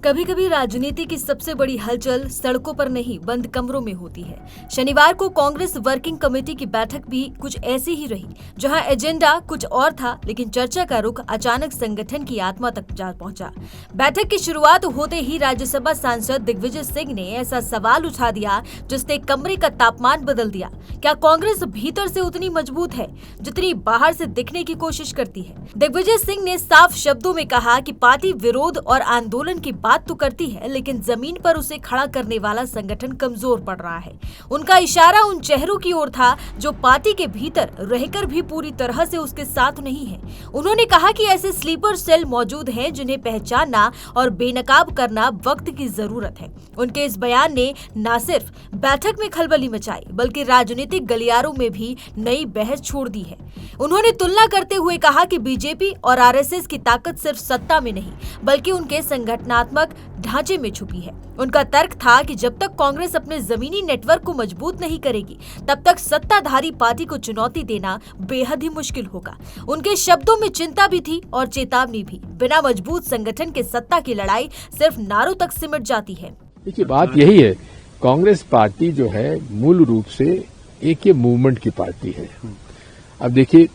कभी कभी राजनीति की सबसे बड़ी हलचल सड़कों पर नहीं बंद कमरों में होती है। शनिवार को कांग्रेस वर्किंग कमेटी की बैठक भी कुछ ऐसी ही रही, जहां एजेंडा कुछ और था, लेकिन चर्चा का रुख अचानक संगठन की आत्मा तक जा पहुंचा। बैठक की शुरुआत होते ही राज्यसभा सांसद दिग्विजय सिंह ने ऐसा सवाल उठा दिया जिसने कमरे का तापमान बदल दिया। क्या कांग्रेस भीतर से उतनी मजबूत है जितनी बाहर से दिखने की कोशिश करती है? दिग्विजय सिंह ने साफ शब्दों में कहा कि पार्टी विरोध और आंदोलन की बात तो करती है, लेकिन जमीन पर उसे खड़ा करने वाला संगठन कमजोर पड़ रहा है। उनका इशारा उन चेहरों की ओर था जो पार्टी के भीतर रहकर भी पूरी तरह से उसके साथ नहीं है। उन्होंने कहा कि ऐसे स्लीपर सेल मौजूद हैं जिन्हें पहचानना और बेनकाब करना वक्त की जरूरत है। उनके इस बयान ने न सिर्फ बैठक में खलबली मचाई, बल्कि राजनीतिक गलियारों में भी नई बहस छोड़ दी है। उन्होंने तुलना करते हुए कहा कि बीजेपी और आरएसएस की ताकत सिर्फ सत्ता में नहीं, बल्कि उनके संगठनात्मक ढांचे में छुपी है। उनका तर्क था कि जब तक कांग्रेस अपने जमीनी नेटवर्क को मजबूत नहीं करेगी, तब तक सत्ताधारी पार्टी को चुनौती देना बेहद ही मुश्किल होगा। उनके शब्दों में चिंता भी थी और चेतावनी भी। बिना मजबूत संगठन के सत्ता की लड़ाई सिर्फ नारों तक सिमट जाती है। देखिए, बात यही है, कांग्रेस पार्टी जो है मूल रूप से एक ये मूवमेंट की पार्टी है। अब देखिए,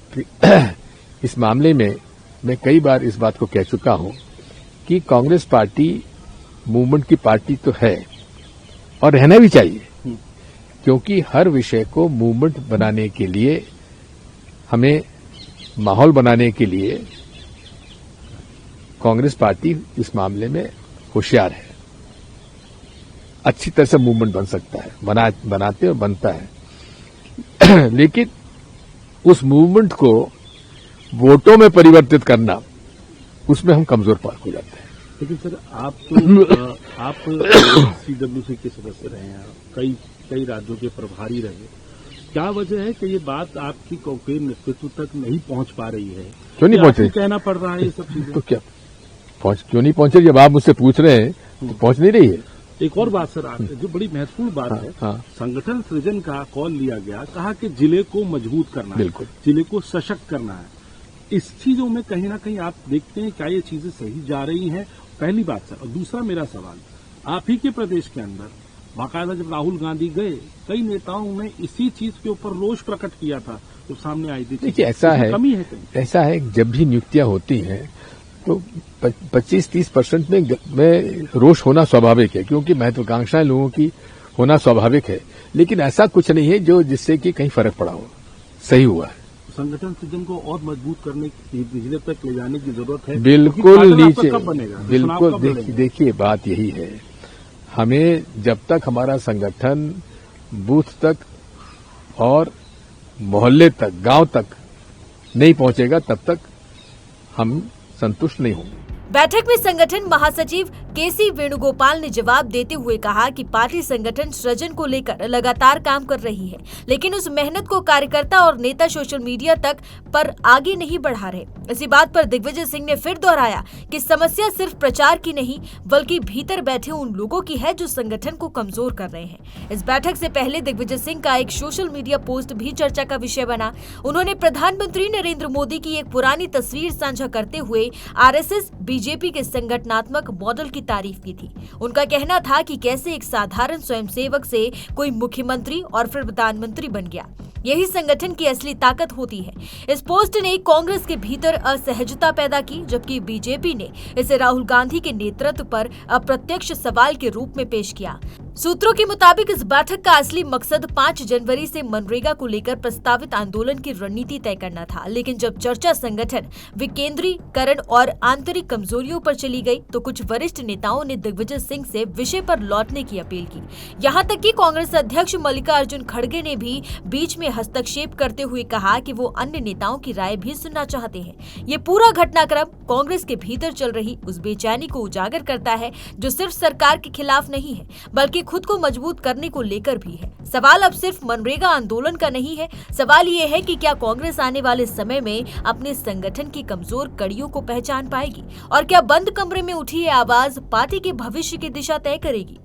इस मामले में मैं कई बार इस बात को कह चुका हूं कि कांग्रेस पार्टी मूवमेंट की पार्टी तो है और रहना भी चाहिए, क्योंकि हर विषय को मूवमेंट बनाने के लिए, हमें माहौल बनाने के लिए कांग्रेस पार्टी इस मामले में होशियार है। अच्छी तरह से मूवमेंट बन सकता है, बनाते और बनता है। लेकिन उस मूवमेंट को वोटों में परिवर्तित करना, उसमें हम कमजोर पार हो जाते हैं। लेकिन सर, आप सीडब्ल्यूसी के सदस्य रहे हैं, कई राज्यों के प्रभारी रहे। क्या वजह है कि ये बात आपकी कांग्रेस नेतृत्व तक नहीं पहुंच पा रही है? क्यों नहीं पहुंचे? कहना पड़ रहा है ये सब चीजें। तो क्या क्यों नहीं पहुंचे? जब आप मुझसे पूछ रहे हैं तो पहुंच नहीं रही है। एक और बात सर, जो बड़ी महत्वपूर्ण बात है, संगठन सृजन का कॉल लिया गया, कहा कि जिले को मजबूत करना है, जिले को सशक्त करना है। इस चीजों में कहीं ना कहीं आप देखते हैं क्या ये चीजें सही जा रही हैं? पहली बात सर। और दूसरा मेरा सवाल, आप ही के प्रदेश के अंदर बाकायदा जब राहुल गांधी गए, कई नेताओं ने इसी चीज के ऊपर रोष प्रकट किया था जो सामने आई थी। देखिए, ऐसा है, कमी है ऐसा है, जब भी नियुक्तियां होती हैं तो 25-30% में रोष होना स्वाभाविक है, क्योंकि महत्वाकांक्षाएं लोगों की होना स्वाभाविक है। लेकिन ऐसा कुछ नहीं है जिससे कि कहीं फर्क पड़ा हो। सही हुआ है। संगठन सृजन को और मजबूत करने की, निचले तक ले जाने की जरूरत है। बिल्कुल नीचे, कब बनेगा? बिल्कुल। देखिए, बात यही है, हमें जब तक हमारा संगठन बूथ तक और मोहल्ले तक, गांव तक नहीं पहुंचेगा, तब तक हम संतुष्ट नहीं होंगे। बैठक में संगठन महासचिव केसी वेणुगोपाल ने जवाब देते हुए कहा कि पार्टी संगठन सृजन को लेकर लगातार काम कर रही है, लेकिन उस मेहनत को कार्यकर्ता और नेता सोशल मीडिया तक पर आगे नहीं बढ़ा रहे। इसी बात पर दिग्विजय सिंह ने फिर दोहराया कि समस्या सिर्फ प्रचार की नहीं, बल्कि भीतर बैठे उन लोगों की है जो संगठन को कमजोर कर रहे हैं। इस बैठक से पहले दिग्विजय सिंह का एक सोशल मीडिया पोस्ट भी चर्चा का विषय बना। उन्होंने प्रधानमंत्री नरेंद्र मोदी की एक पुरानी तस्वीर साझा करते हुए आरएसएस बीजेपी के संगठनात्मक मॉडल की तारीफ की थी। उनका कहना था कि कैसे एक साधारण स्वयंसेवक से कोई मुख्यमंत्री और फिर प्रधानमंत्री बन गया। यही संगठन की असली ताकत होती है। इस पोस्ट ने कांग्रेस के भीतर असहजता पैदा की, जबकि बीजेपी ने इसे राहुल गांधी के नेतृत्व पर अप्रत्यक्ष सवाल के रूप में पेश किया। सूत्रों के मुताबिक इस बैठक का असली मकसद 5 जनवरी से मनरेगा को लेकर प्रस्तावित आंदोलन की रणनीति तय करना था, लेकिन जब चर्चा संगठन विकेंद्रीकरण और आंतरिक कमजोरियों पर चली गई, तो कुछ वरिष्ठ नेताओं ने दिग्विजय सिंह से विषय पर लौटने की अपील की। यहाँ तक कि कांग्रेस अध्यक्ष मल्लिकार्जुन खड़गे ने भी बीच में हस्तक्षेप करते हुए कहा कि वो अन्य नेताओं की राय भी सुनना चाहते हैं। ये पूरा घटनाक्रम कांग्रेस के भीतर चल रही उस बेचैनी को उजागर करता है जो सिर्फ सरकार के खिलाफ नहीं है, बल्कि खुद को मजबूत करने को लेकर भी है। सवाल अब सिर्फ मनरेगा आंदोलन का नहीं है। सवाल ये है कि क्या कांग्रेस आने वाले समय में अपने संगठन की कमजोर कड़ियों को पहचान पाएगी, और क्या बंद कमरे में उठी ये आवाज पार्टी के भविष्य की दिशा तय करेगी।